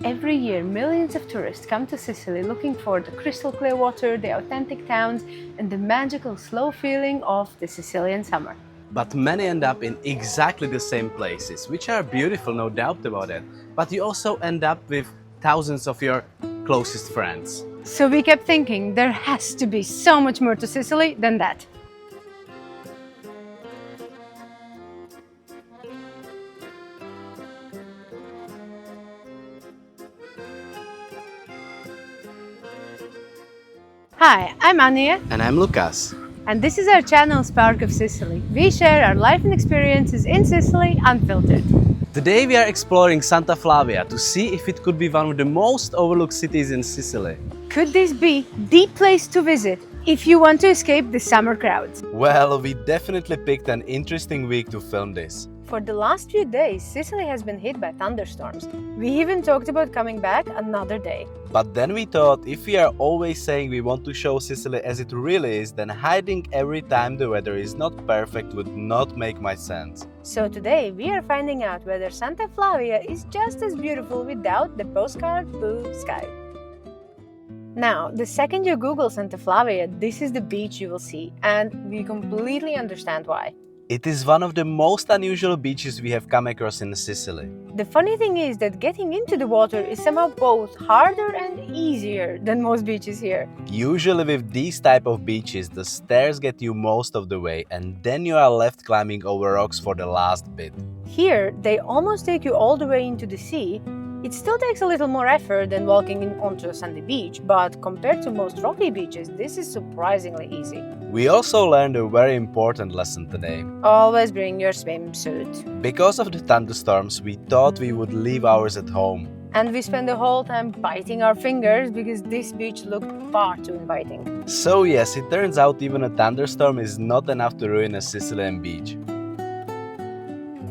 Every year, millions of tourists come to Sicily looking for the crystal clear water, the authentic towns, and the magical slow feeling of the Sicilian summer. But many end up in exactly the same places, which are beautiful, no doubt about it. But you also end up with thousands of your closest friends. So we kept thinking there has to be so much more to Sicily than that. Hi, I'm Anya, And I'm Lucas. and this is our channel Spark of Sicily. We share our life and experiences in Sicily unfiltered. Today we are exploring Santa Flavia to see if it could be one of the most overlooked cities in Sicily. Could this be the place to visit if you want to escape the summer crowds? Well, we definitely picked an interesting week to film this. For the last few days, Sicily has been hit by thunderstorms. We even talked about coming back another day. But then we thought if we are always saying we want to show Sicily as it really is, then hiding every time the weather is not perfect would not make much sense. So today we are finding out whether Santa Flavia is just as beautiful without the postcard blue sky. Now, the second you Google Santa Flavia, this is the beach you will see, and we completely understand why. It is one of the most unusual beaches we have come across in Sicily. The funny thing is that getting into the water is somehow both harder and easier than most beaches here. Usually with these type of beaches, the stairs get you most of the way and then you are left climbing over rocks for the last bit. Here, they almost take you all the way into the sea. It still takes a little more effort than walking onto a sandy beach, but compared to most rocky beaches, this is surprisingly easy. We also learned a very important lesson today. Always bring your swimsuit. Because of the thunderstorms, we thought we would leave ours at home. And we spent the whole time biting our fingers because this beach looked far too inviting. So yes, it turns out even a thunderstorm is not enough to ruin a Sicilian beach.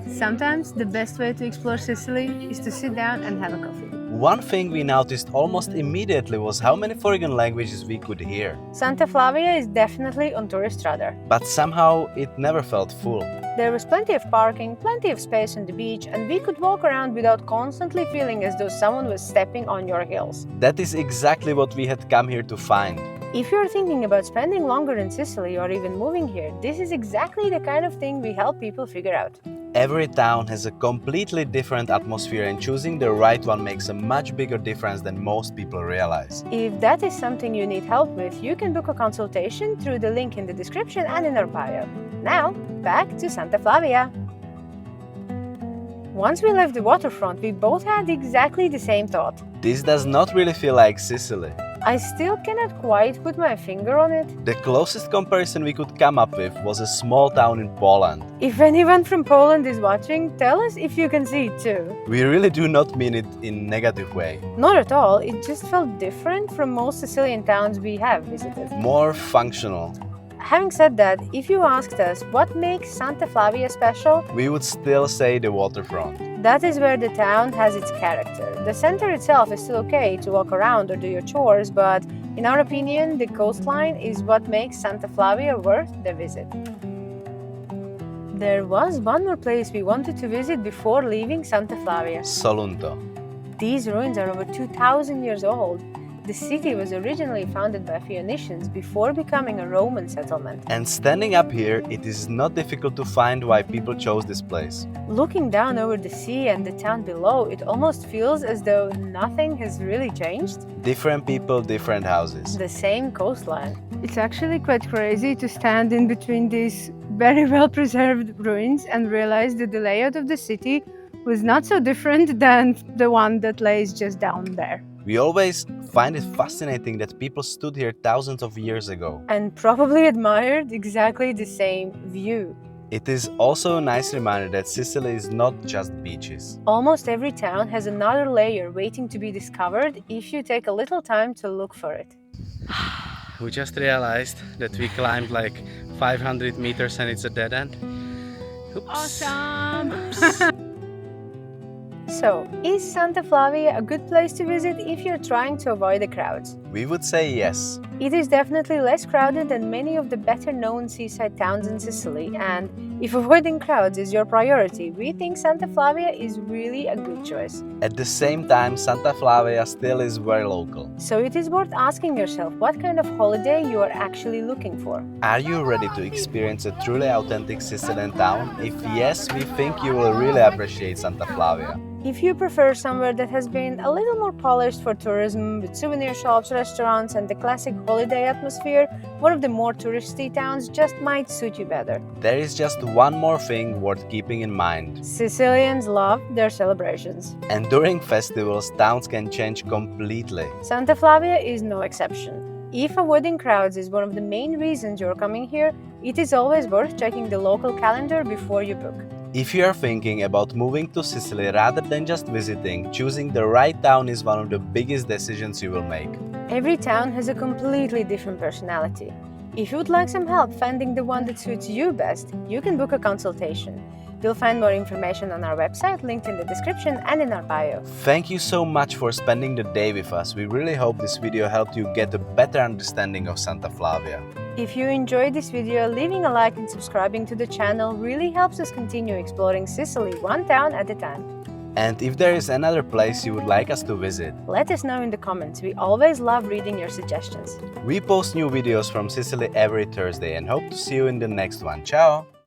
Sometimes the best way to explore Sicily is to sit down and have a coffee. One thing we noticed almost immediately was how many foreign languages we could hear. Santa Flavia is definitely on tourist radar. But somehow it never felt full. There was plenty of parking, plenty of space on the beach, and we could walk around without constantly feeling as though someone was stepping on your heels. That is exactly what we had come here to find. If you're thinking about spending longer in Sicily or even moving here, this is exactly the kind of thing we help people figure out. Every town has a completely different atmosphere and choosing the right one makes a much bigger difference than most people realize. If that is something you need help with, you can book a consultation through the link in the description and in our bio. Now, back to Santa Flavia. Once we left the waterfront, we both had exactly the same thought. This does not really feel like Sicily. I still cannot quite put my finger on it. The closest comparison we could come up with was a small town in Poland. If anyone from Poland is watching, tell us if you can see it too. We really do not mean it in a negative way. Not at all, it just felt different from most Sicilian towns we have visited. More functional. Having said that, if you asked us what makes Santa Flavia special, We would still say the waterfront. that is where the town has its character. The center itself is still okay to walk around or do your chores, but in our opinion, the coastline is what makes Santa Flavia worth the visit. There was one more place we wanted to visit before leaving Santa Flavia. Solunto. These ruins are over 2,000 years old. The city was originally founded by Phoenicians before becoming a Roman settlement. And standing up here, it is not difficult to find why people chose this place. Looking down over the sea and the town below, it almost feels as though nothing has really changed. Different people, different houses. The same coastline. It's actually quite crazy to stand in between these very well preserved ruins and realize that the layout of the city was not so different than the one that lays just down there. We always find it fascinating that people stood here thousands of years ago. And probably admired exactly the same view. It is also a nice reminder that Sicily is not just beaches. Almost every town has another layer waiting to be discovered if you take a little time to look for it. We just realized that we climbed like 500 meters and it's a dead end. Oops. Awesome! So, is Santa Flavia a good place to visit if you're trying to avoid the crowds? We would say yes. It is definitely less crowded than many of the better-known seaside towns in Sicily, and if avoiding crowds is your priority, we think Santa Flavia is really a good choice. At the same time, Santa Flavia still is very local. So it is worth asking yourself what kind of holiday you are actually looking for. Are you ready to experience a truly authentic Sicilian town? If yes, we think you will really appreciate Santa Flavia. If you prefer somewhere that has been a little more polished for tourism, with souvenir shops, restaurants, and the classic holiday atmosphere, one of the more touristy towns just might suit you better. There is just one more thing worth keeping in mind. Sicilians love their celebrations. And during festivals, towns can change completely. Santa Flavia is no exception. If avoiding crowds is one of the main reasons you're coming here, it is always worth checking the local calendar before you book. If you are thinking about moving to Sicily rather than just visiting, choosing the right town is one of the biggest decisions you will make. Every town has a completely different personality. If you would like some help finding the one that suits you best, you can book a consultation. You'll find more information on our website, linked in the description and in our bio. Thank you so much for spending the day with us. We really hope this video helped you get a better understanding of Santa Flavia. If you enjoyed this video, leaving a like and subscribing to the channel really helps us continue exploring Sicily one town at a time. And if there is another place you would like us to visit, let us know in the comments. We always love reading your suggestions. we post new videos from Sicily every Thursday and hope to see you in the next one. Ciao!